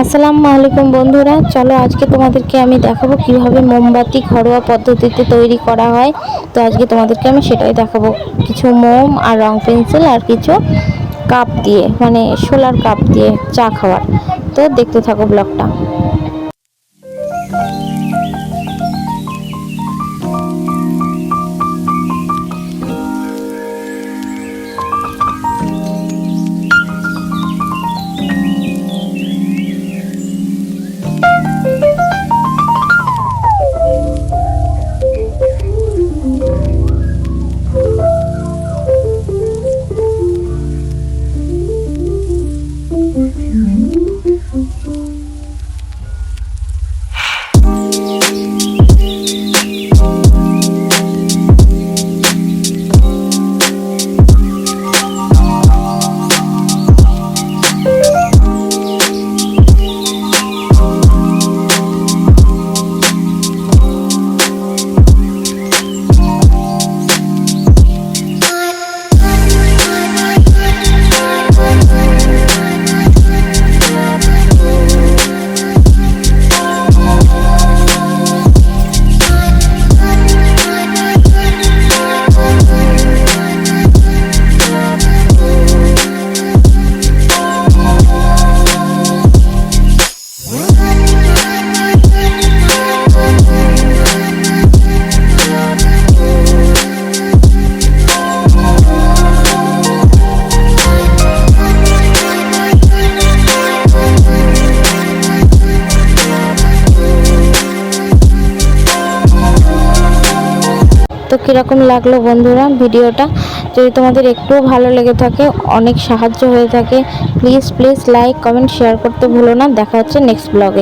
আসসালামু আলাইকুম বন্ধুরা, চলো আজকে তোমাদেরকে আমি দেখাবো কিভাবে মোমবাতি ঘরোয়া পদ্ধতিতে তৈরি করা হয়। তো আজকে তোমাদেরকে আমি সেটাই দেখাবো, কিছু মোম আর রং পেন্সিল আর কিছু কাপ দিয়ে, মানে সোলার কাপ দিয়ে চা খাওয়ার। তো দেখতে থাকো ব্লগটা। তো কীরকম লাগলো বন্ধুরা ভিডিওটা? যদি তোমাদের একটুও ভালো লেগে থাকে, অনেক সাহায্য হয়ে থাকে, প্লিজ লাইক কমেন্ট শেয়ার করতে ভুলো না। দেখা হচ্ছে নেক্সট ব্লগে।